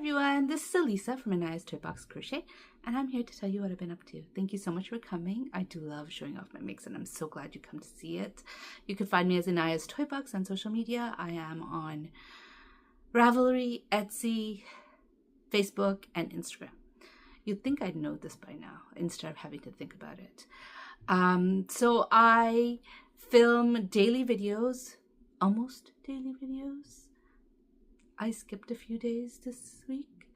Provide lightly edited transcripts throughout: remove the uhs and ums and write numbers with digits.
everyone, this is Elisa from Anaya's Toy Box Crochet, and I'm here to tell you what I've been up to. Thank you so much for coming. I do love showing off my mix, and I'm so glad you come to see it. You can find me as Anaya's Toy Box on social media. I am on Ravelry, Etsy, Facebook, and Instagram. You'd think I'd know this by now, instead of having to think about it. So I film daily videos, almost daily videos. I skipped a few days this week,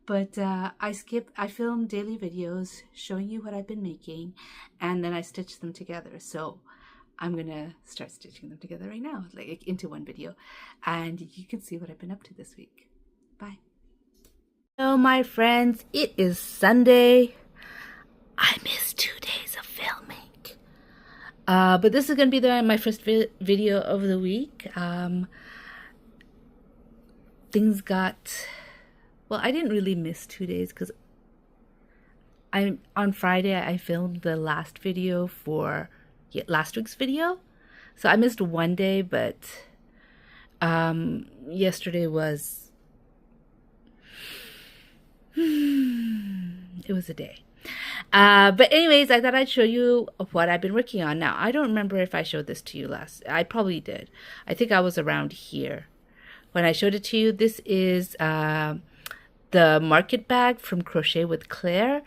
but I film daily videos showing you what I've been making, and then I stitch them together. So I'm gonna start stitching them together right now, like into one video, and you can see what I've been up to this week. Bye. Hello, my friends. It is Sunday. I missed 2 days of filming, but this is gonna be my first video of the week. Things got, well, I didn't really miss 2 days because on Friday I filmed the last video for last week's video, so I missed 1 day, but yesterday was it was a day. But anyways, I thought I'd show you what I've been working on. Now, I don't remember if I showed this to you last. I probably did. I think I was around here when I showed it to you. This is the market bag from Crochet with Claire.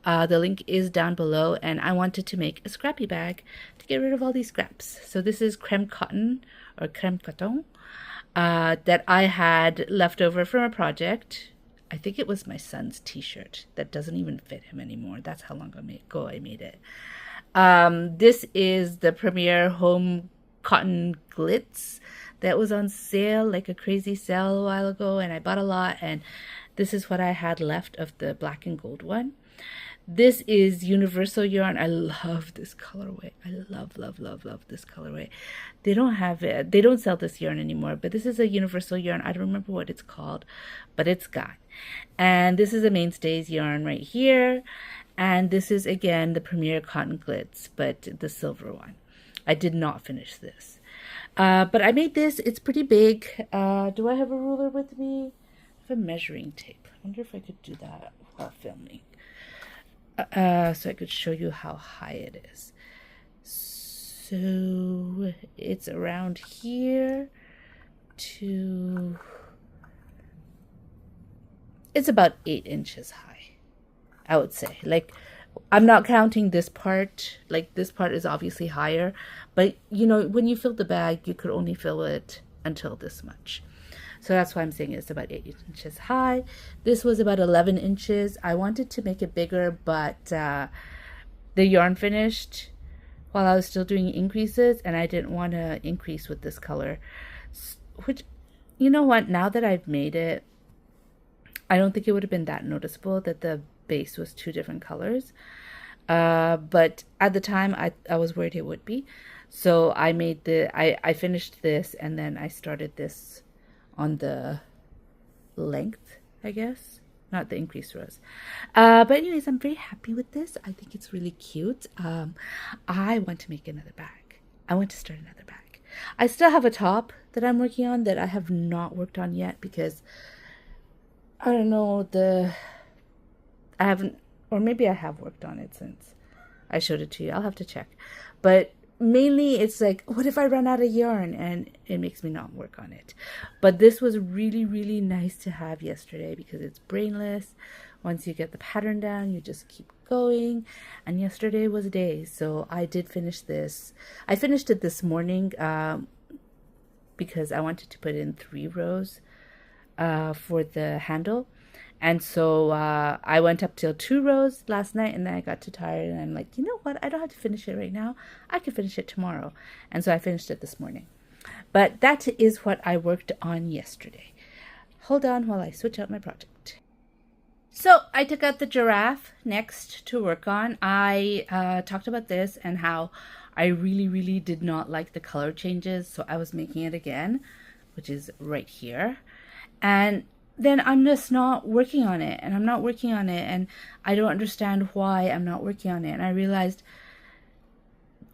The link is down below, and I wanted to make a scrappy bag to get rid of all these scraps. So this is creme cotton or creme coton that I had left over from a project. I think it was my son's t-shirt that doesn't even fit him anymore. That's how long ago I made it. This is the Premier Home Cotton Glitz that was on sale, like a crazy sale a while ago, and I bought a lot, and this is what I had left of the black and gold one. This is Universal yarn. I love this colorway. I love this colorway. They don't have it. They don't sell this yarn anymore, but this is a Universal yarn. I don't remember what it's called, but it's gone. And this is a Mainstays yarn right here. And this is, again, the Premier Cotton Glitz, but the silver one. I did not finish this. But I made this. It's pretty big. Do I have a ruler with me? I have a measuring tape. I wonder if I could do that while filming. So I could show you how high it is. So it's around here to... It's about 8 inches high, I would say. Like, I'm not counting this part. Like, this part is obviously higher, but you know, when you fill the bag, you could only fill it until this much. So that's why I'm saying it's about 8 inches high. This was about 11 inches. I wanted to make it bigger, but the yarn finished while I was still doing increases, and I didn't want to increase with this color. Which, you know what, now that I've made it, I don't think it would have been that noticeable that the base was 2 different colors. But at the time, I was worried it would be. So I made I finished this, and then I started this on the length, I guess, not the increased rows. But anyways, I'm very happy with this. I think it's really cute. I want to make another bag. I want to start another bag. I still have a top that I'm working on that I have not worked on yet because I don't know, I haven't, or maybe I have worked on it since I showed it to you. I'll have to check. But mainly it's like, what if I run out of yarn, and it makes me not work on it. But this was really, really nice to have yesterday because it's brainless. Once you get the pattern down, you just keep going. And yesterday was a day, so I did finish this. I finished it this morning because I wanted to put in 3 rows for the handle. And so I went up till 2 rows last night, and then I got too tired, and I'm like, you know what? I don't have to finish it right now. I can finish it tomorrow. And so I finished it this morning. But that is what I worked on yesterday. Hold on while I switch out my project. So I took out the giraffe next to work on. I talked about this and how I really, really did not like the color changes. So I was making it again, which is right here. And then I'm just not working on it, and I'm not working on it, and I don't understand why I'm not working on it. And I realized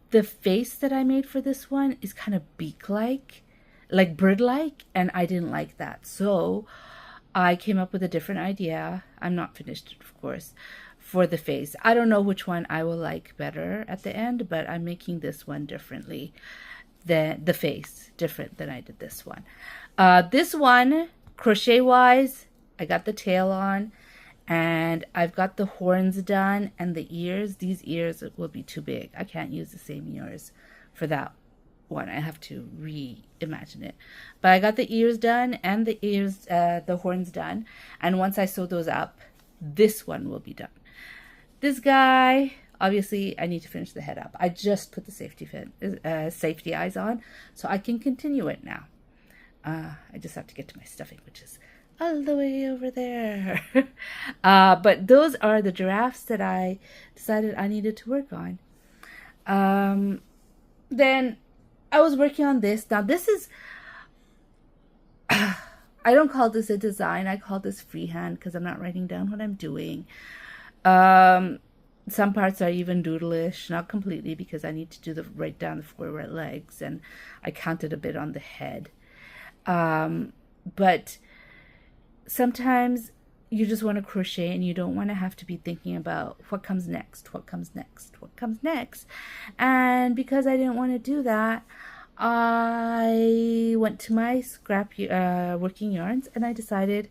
the face that I made for this one is kind of beak-like, like bird-like, and I didn't like that. So I came up with a different idea. I'm not finished, of course, for the face. I don't know which one I will like better at the end, but I'm making this one differently. The face different than I did this one. This one, crochet wise, I got the tail on, and I've got the horns done and the ears. These ears will be too big. I can't use the same ears for that one. I have to reimagine it. But I got the ears done and the horns done. And once I sew those up, this one will be done. This guy, obviously, I need to finish the head up. I just put the safety eyes on, so I can continue it now. I just have to get to my stuffing, which is all the way over there. But those are the giraffes that I decided I needed to work on. Then I was working on this. Now this is, I don't call this a design. I call this freehand because I'm not writing down what I'm doing. Some parts are even doodleish, not completely because I need to write down the forward legs, and I counted a bit on the head. But sometimes you just want to crochet and you don't want to have to be thinking about what comes next, what comes next, what comes next. And because I didn't want to do that, I went to my working yarns and I decided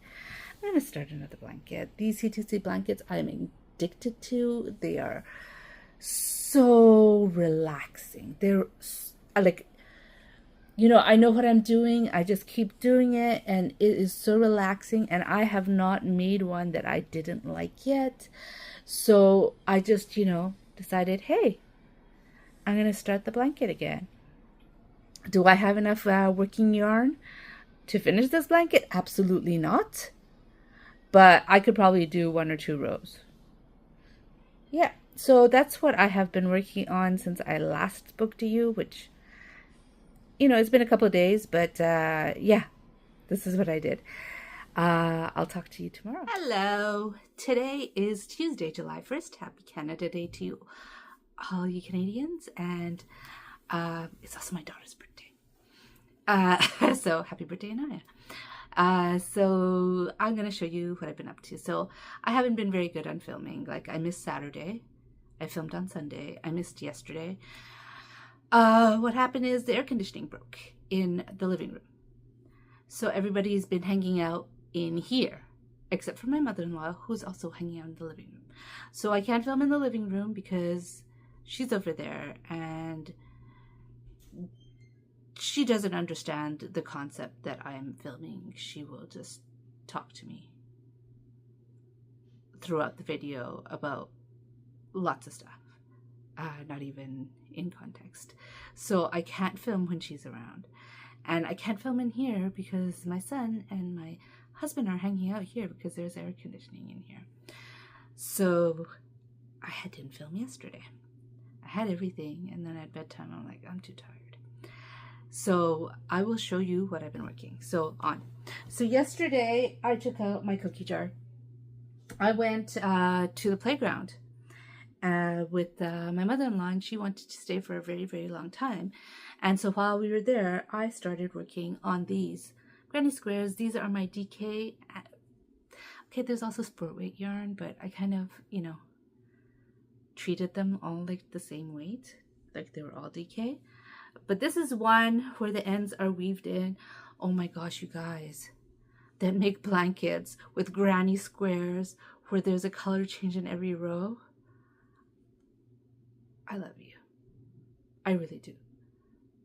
I'm going to start another blanket. These C2C blankets I'm addicted to. They are so relaxing. They're like, you know, I know what I'm doing. I just keep doing it, and it is so relaxing. And I have not made one that I didn't like yet. So I just, you know, decided, hey, I'm going to start the blanket again. Do I have enough working yarn to finish this blanket? Absolutely not. But I could probably do 1 or 2 rows. Yeah, so that's what I have been working on since I last spoke to you, which, you know, it's been a couple of days, but yeah, this is what I did. I'll talk to you tomorrow. Hello. Today is Tuesday, July 1st. Happy Canada Day to you, all you Canadians. And it's also my daughter's birthday. So happy birthday, Anaya. So I'm going to show you what I've been up to. So I haven't been very good on filming. Like, I missed Saturday. I filmed on Sunday. I missed yesterday. What happened is the air conditioning broke in the living room. So everybody's been hanging out in here, except for my mother-in-law, who's also hanging out in the living room. So I can't film in the living room because she's over there and she doesn't understand the concept that I'm filming. She will just talk to me throughout the video about lots of stuff. Not even in context. So I can't film when she's around. And I can't film in here because my son and my husband are hanging out here because there's air conditioning in here. So I didn't film yesterday. I had everything, and then at bedtime I'm like, I'm too tired. So I will show you what I've been working. So yesterday I took out my cookie jar. I went to the playground with my mother-in-law, and she wanted to stay for a very, very long time. And so while we were there, I started working on these granny squares. These are my DK. Okay, there's also sport weight yarn, but I kind of, you know, treated them all like the same weight, like they were all DK. But this is one where the ends are weaved in. Oh my gosh, you guys, that make blankets with granny squares where there's a color change in every row. I love you. I really do.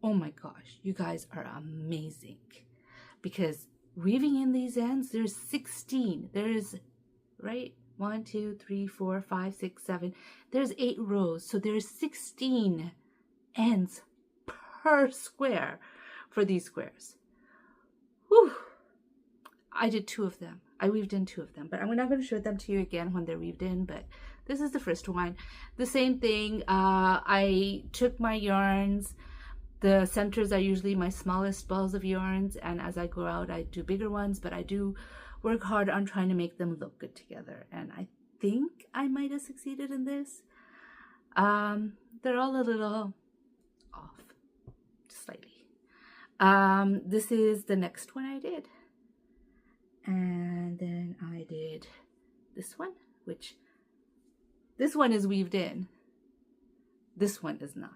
Oh my gosh, you guys are amazing. Because weaving in these ends, there's 16. There's, right? 1, 2, 3, 4, 5, 6, 7. There's 8 rows. So there's 16 ends per square for these squares. Whew. I did 2 of them. I weaved in 2 of them, but I'm not going to show them to you again when they're weaved in, but this is the first one. The same thing, I took my yarns. The centers are usually my smallest balls of yarns, and as I go out, I do bigger ones, but I do work hard on trying to make them look good together, and I think I might have succeeded in this. They're all a little off, slightly. This is the next one I did. And then I did this one, which this one is weaved in. This one is not.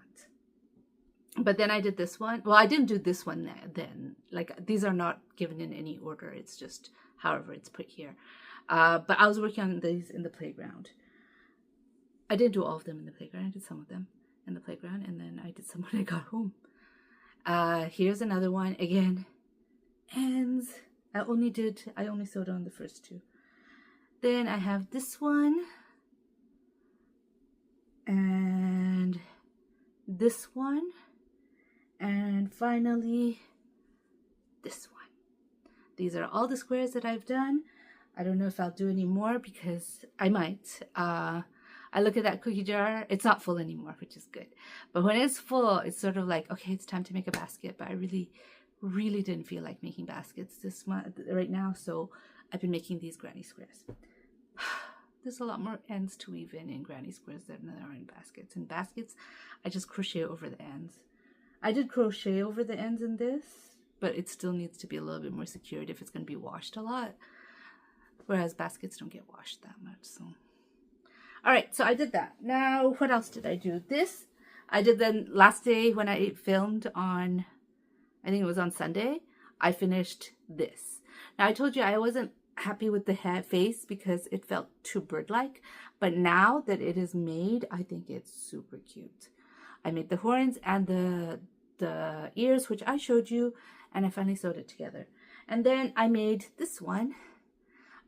But then I did this one. Well, I didn't do this one then. Like, these are not given in any order. It's just however it's put here. But I was working on these in the playground. I didn't do all of them in the playground. I did some of them in the playground. And then I did some when I got home. Here's another one. Again, ends. I only sewed on the first two. Then I have this one. And this one. And finally, this one. These are all the squares that I've done. I don't know if I'll do any more because I might. I look at that cookie jar. It's not full anymore, which is good. But when it's full, it's sort of like, okay, it's time to make a basket. But I really didn't feel like making baskets this month right now. So I've been making these granny squares. There's a lot more ends to weave in granny squares than there are in baskets. In baskets, I just crochet over the ends. I did crochet over the ends in this, but it still needs to be a little bit more secured if it's going to be washed a lot. Whereas baskets don't get washed that much. So, all right, so I did that. Now, what else did I do? This, I did then last day when I filmed on, I think it was on Sunday, I finished this. Now, I told you I wasn't happy with the head face because it felt too bird-like. But now that it is made, I think it's super cute. I made the horns and the ears, which I showed you, and I finally sewed it together. And then I made this one.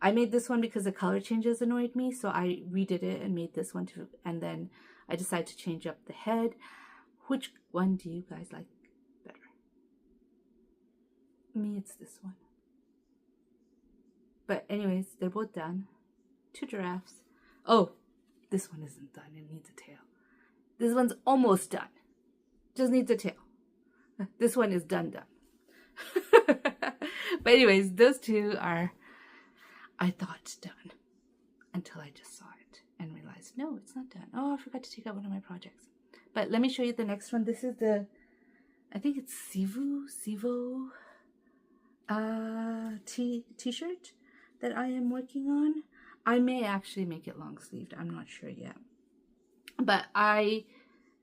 I made this one because the color changes annoyed me, so I redid it and made this one too. And then I decided to change up the head. Which one do you guys like better? Me, it's this one. But anyways, they're both done. 2 giraffes. Oh, this one isn't done. It needs a tail. This one's almost done. Just needs a tail. This one is done. But anyways, those two are, I thought, done. Until I just saw it and realized, no, it's not done. Oh, I forgot to take out one of my projects. But let me show you the next one. This is the, I think it's Civo t-shirt that I am working on. I may actually make it long sleeved. I'm not sure yet. But I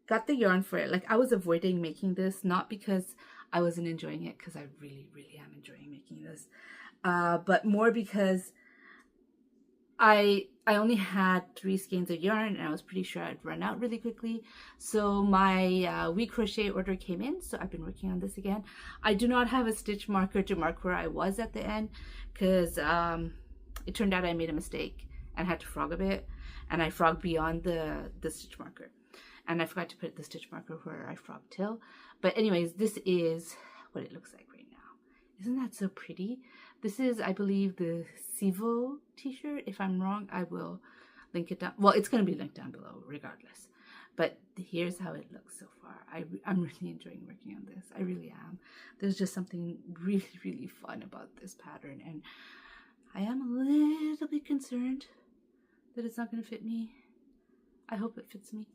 got the yarn for it. Like, I was avoiding making this, not because I wasn't enjoying it, because I really am enjoying making this, but more because I only had 3 skeins of yarn, and I was pretty sure I'd run out really quickly. So my week crochet order came in, so I've been working on this again. I do not have a stitch marker to mark where I was at the end, because it turned out I made a mistake and had to frog a bit, and I frogged beyond the stitch marker, and I forgot to put the stitch marker where I frogged till. But anyways, this is what it looks like right now. Isn't that so pretty? This is, I believe, the Civo t-shirt. If I'm wrong, I will link it down. Well, it's going to be linked down below regardless. But here's how it looks so far. I'm really enjoying working on this. I really am. There's just something really fun about this pattern, and I am a little bit concerned that it's not going to fit me. I hope it fits me.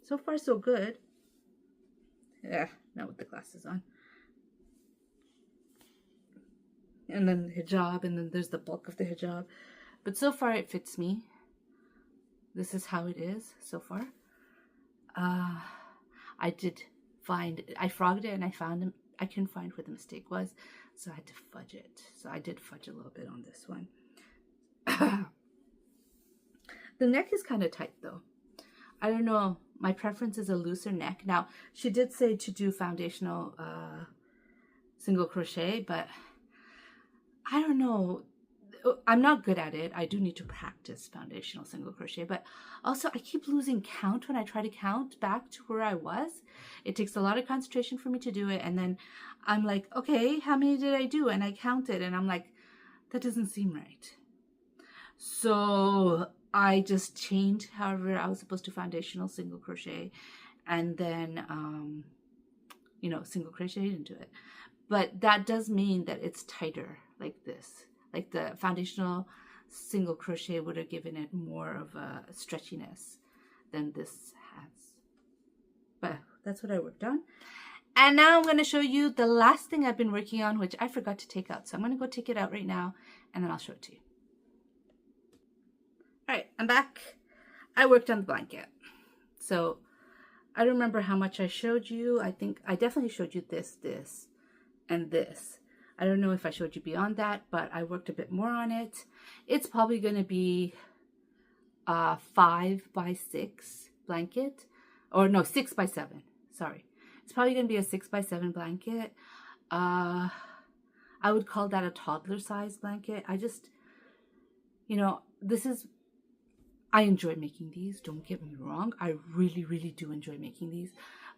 So far, so good. Yeah, not with the glasses on. And then the hijab, and then there's the bulk of the hijab. But so far, it fits me. This is how it is so far. I frogged it, and I couldn't find where the mistake was, so I had to fudge it. So I did fudge a little bit on this one. The neck is kind of tight though. I don't know. My preference is a looser neck. Now, she did say to do foundational single crochet, but I don't know. I'm not good at it. I do need to practice foundational single crochet, but also I keep losing count when I try to count back to where I was. It takes a lot of concentration for me to do it, and then I'm like, okay, how many did I do? And I counted, and I'm like, that doesn't seem right. So I just changed however I was supposed to foundational single crochet, and then single crochet into it. But that does mean that it's tighter like this. Like the foundational single crochet would have given it more of a stretchiness than this has. But that's what I worked on. And now I'm going to show you the last thing I've been working on, which I forgot to take out. So I'm going to go take it out right now, and then I'll show it to you. All right, I'm back. I worked on the blanket. So I don't remember how much I showed you. I think I definitely showed you this, and this. I don't know if I showed you beyond that, but I worked a bit more on it. It's probably going to be a 5 by 6 blanket, or no, 6 by 7. Sorry. It's probably going to be a 6 by 7 blanket. I would call that a toddler size blanket. I just, you know, I enjoy making these. Don't get me wrong. I really, really do enjoy making these.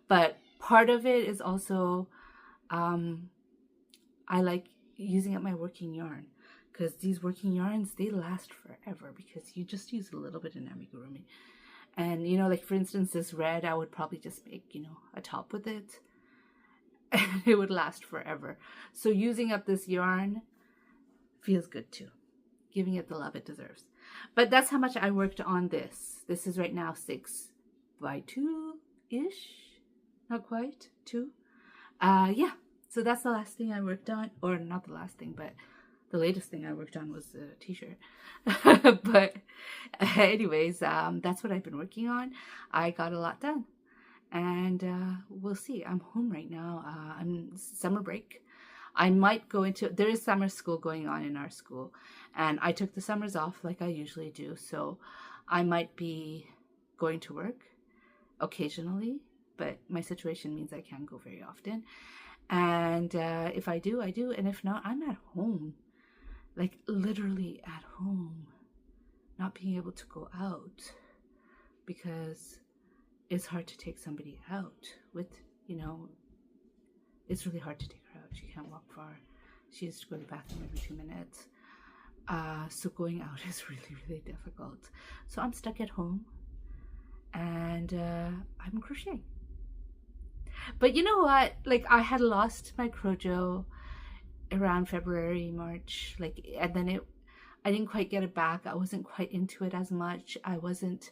But part of it is also, I like using up my working yarn. Because these working yarns, they last forever because you just use a little bit in amigurumi. And, you know, like for instance, this red, I would probably just make, you know, a top with it. And it would last forever. So using up this yarn feels good too. Giving it the love it deserves. But that's how much I worked on this. This is right now 6 by 2-ish. Not quite, 2. Yeah, so that's the last thing I worked on. Or not the last thing, but the latest thing I worked on was the t-shirt. But anyways, that's what I've been working on. I got a lot done. And we'll see. I'm home right now. I'm summer break. I might go into, there is summer school going on in our school. And I took the summers off like I usually do. So I might be going to work occasionally. But my situation means I can't go very often. And if I do, I do. And if not, I'm at home. Like literally at home, not being able to go out because it's hard to take somebody out with, you know, it's really hard to take her out. She can't walk far. She has to go to the bathroom every 2 minutes. So going out is really, really difficult. So I'm stuck at home and I'm crocheting. But you know what? Like I had lost my crojo around February, March, like, and then I didn't quite get it back. I wasn't quite into it as much. I wasn't,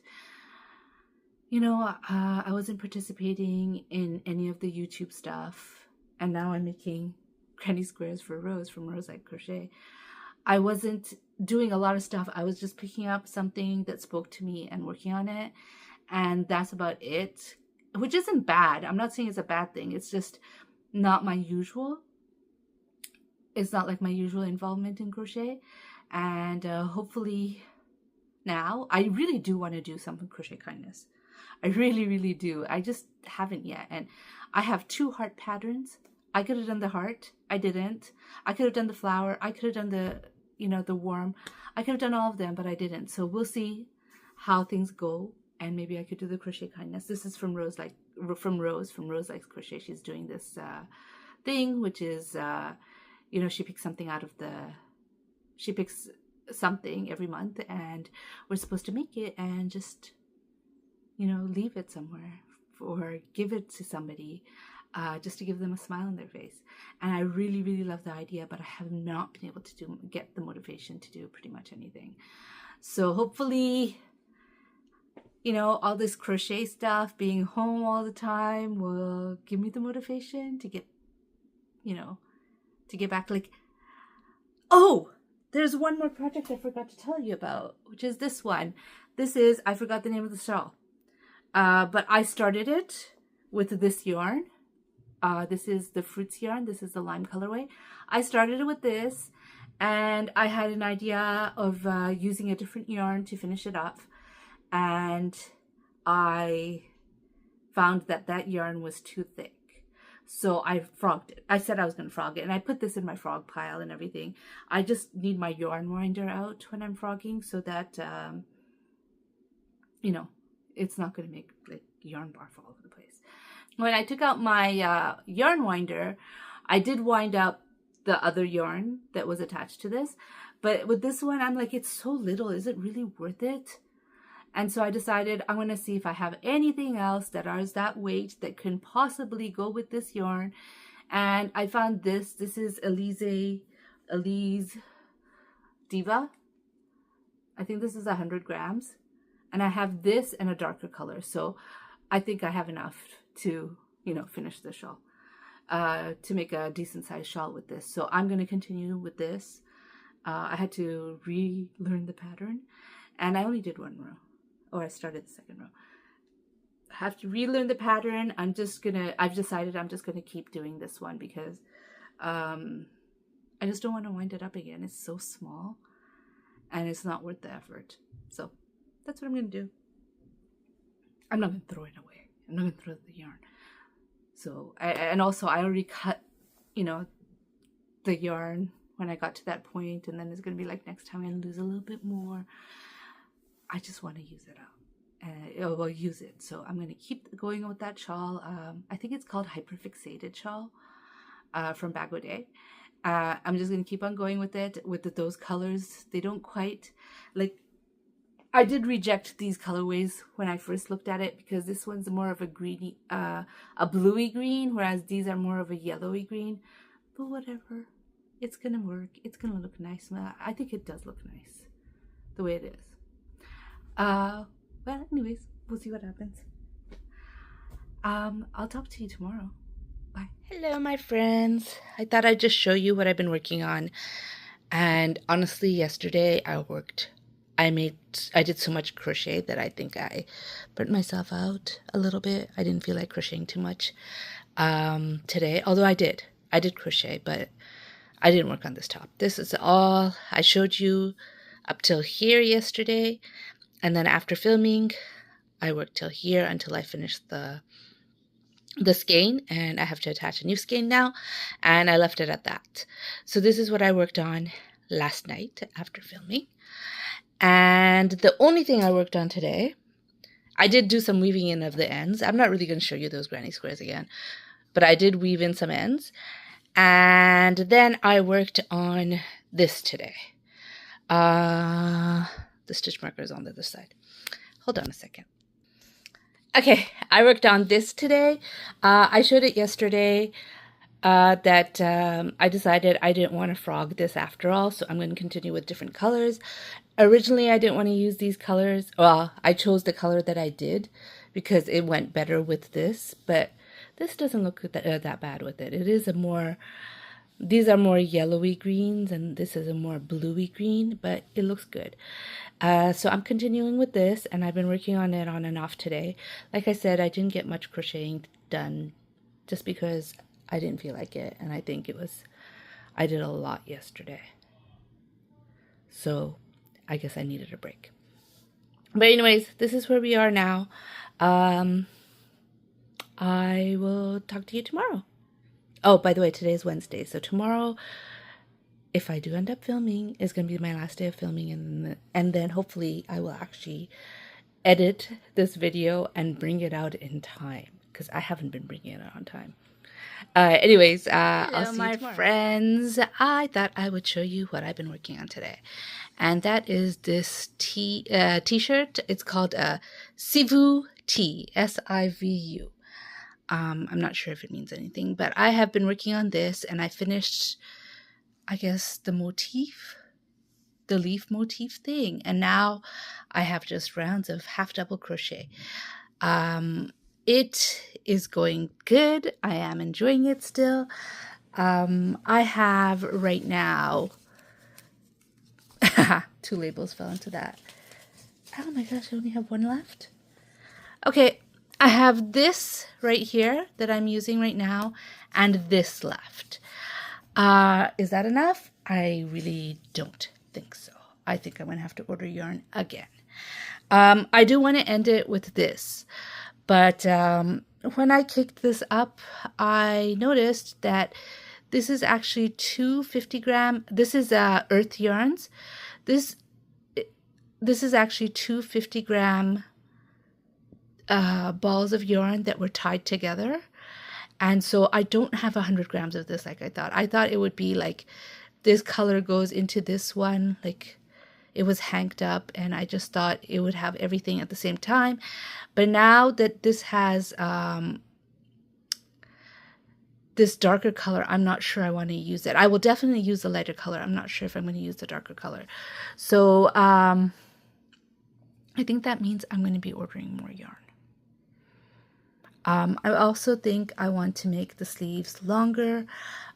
you know, I wasn't participating in any of the YouTube stuff. And now I'm making granny squares for Rose from Rose Like Crochet. I wasn't doing a lot of stuff. I was just picking up something that spoke to me and working on it. And that's about it, which isn't bad. I'm not saying it's a bad thing. It's just not my usual. It's not like my usual involvement in crochet. And hopefully now, I really do want to do some crochet kindness. I really, really do. I just haven't yet. And I have 2 heart patterns. I could have done the heart. I didn't. I could have done the flower. I could have done the, you know, the worm. I could have done all of them, but I didn't. So we'll see how things go. And maybe I could do the crochet kindness. This is from Rose Likes Crochet. She's doing this thing, which is, you know, she picks something she picks something every month and we're supposed to make it and just, you know, leave it somewhere or give it to somebody just to give them a smile on their face. And I really, really love the idea, but I have not been able to get the motivation to do pretty much anything. So hopefully, you know, all this crochet stuff, being home all the time will give me the motivation to get, you know, to get back. Like, oh, there's one more project I forgot to tell you about, which is this one. This is, I forgot the name of the shawl. But I started it with this yarn. This is the fruits yarn. This is the lime colorway. I started it with this and I had an idea of using a different yarn to finish it up. And I found that yarn was too thick. So I frogged it. I said I was going to frog it. And I put this in my frog pile and everything. I just need my yarn winder out when I'm frogging so that, you know, it's not going to make like yarn barf all over the place. When I took out my yarn winder, I did wind up the other yarn that was attached to this. But with this one, I'm like, it's so little. Is it really worth it? And so I decided I'm going to see if I have anything else that is that weight that can possibly go with this yarn. And I found this. This is Elise Diva. I think this is 100 grams. And I have this in a darker color. So I think I have enough to, you know, finish the shawl. to make a decent sized shawl with this. So I'm going to continue with this. I had to relearn the pattern, and I only did one row, or I started the second row. I have to relearn the pattern. I've decided I'm just gonna keep doing this one because I just don't want to wind it up again. It's so small and it's not worth the effort. So that's what I'm gonna do. I'm not gonna throw it away. I'm not gonna throw the yarn. So I already cut, you know, the yarn when I got to that point, and then it's gonna be like next time I'm gonna lose a little bit more. I just want to use it up. Well, use it. So I'm going to keep going with that shawl. I think it's called Hyperfixated Shawl from Bag O' Day. I'm just going to keep on going with it. With those colors, they don't quite, like, I did reject these colorways when I first looked at it because this one's more of a greeny, a bluey green, whereas these are more of a yellowy green. But whatever, it's going to work. It's going to look nice. I think it does look nice the way it is. Well, anyways, we'll see what happens. I'll talk to you tomorrow. Bye. Hello, my friends. I thought I'd just show you what I've been working on. And honestly, yesterday I did so much crochet that I think I burnt myself out a little bit. I didn't feel like crocheting too much today, although I did crochet, but I didn't work on this top. This is all I showed you up till here yesterday. And then after filming, I worked till here until I finished the skein, and I have to attach a new skein now, and I left it at that. So this is what I worked on last night after filming. And the only thing I worked on today, I did do some weaving in of the ends. I'm not really going to show you those granny squares again, but I did weave in some ends. And then I worked on this today. The stitch marker is on the other side. Hold on a second. Okay, I worked on this today. I showed it yesterday that I decided I didn't want to frog this after all, so I'm going to continue with different colors. Originally, I didn't want to use these colors. Well, I chose the color that I did because it went better with this, but this doesn't look that bad with it. It is these are more yellowy greens, and this is a more bluey green, but it looks good. So I'm continuing with this, and I've been working on it on and off today. Like I said, I didn't get much crocheting done just because I didn't feel like it, and I think I did a lot yesterday. So I guess I needed a break. But anyways, this is where we are now. I will talk to you tomorrow. Oh, by the way, today is Wednesday, so tomorrow, if I do end up filming, is going to be my last day of filming, and then hopefully I will actually edit this video and bring it out in time, because I haven't been bringing it out on time. Anyways, I'll see you tomorrow. Friends, I thought I would show you what I've been working on today, and that is this t-shirt. It's called a Civo tee, S-I-V-U. I'm not sure if it means anything, but I have been working on this, and I finished, I guess, the leaf motif thing, and now I have just rounds of half double crochet. It is going good. I am enjoying it still. I have right now 2 labels fell into that. Oh my gosh, I only have 1 left. Okay, I have this right here that I'm using right now, and this left. Is that enough? I really don't think so. I think I'm going to have to order yarn again. I do want to end it with this, but when I kicked this up, I noticed that this is actually 2 50-gram. This is Earth Yarns. This is actually 2 50-gram balls of yarn that were tied together. And so I don't have 100 grams of this like I thought. I thought it would be like this color goes into this one, like it was hanked up, and I just thought it would have everything at the same time. But now that this has this darker color, I'm not sure I want to use it. I will definitely use the lighter color. I'm not sure if I'm going to use the darker color. So I think that means I'm going to be ordering more yarn. I also think I want to make the sleeves longer.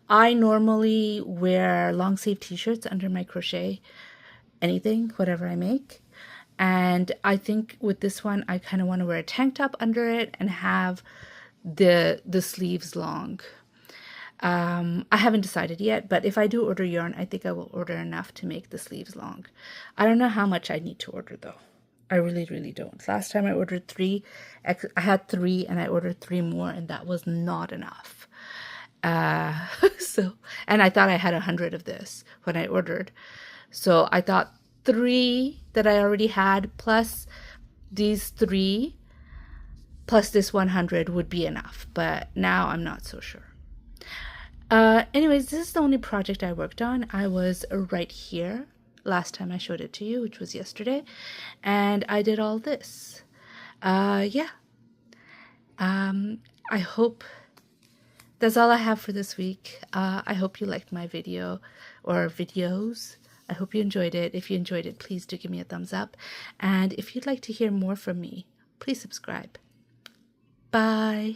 I normally wear long sleeve t-shirts under my crochet, anything, whatever I make. And I think with this one, I kind of want to wear a tank top under it and have the sleeves long. I haven't decided yet, but if I do order yarn, I think I will order enough to make the sleeves long. I don't know how much I need to order though. I really, really don't. Last time I ordered 3, I had 3 and I ordered 3 more and that was not enough. And I thought I had 100 of this when I ordered. So I thought 3 that I already had plus these 3 plus this 100 would be enough. But now I'm not so sure. Anyways, this is the only project I worked on. I was right here last time I showed it to you, which was yesterday, and I did all this. Yeah. I hope that's all I have for this week. I hope you liked my video or videos. I hope you enjoyed it. If you enjoyed it, please do give me a thumbs up. And if you'd like to hear more from me, please subscribe. Bye.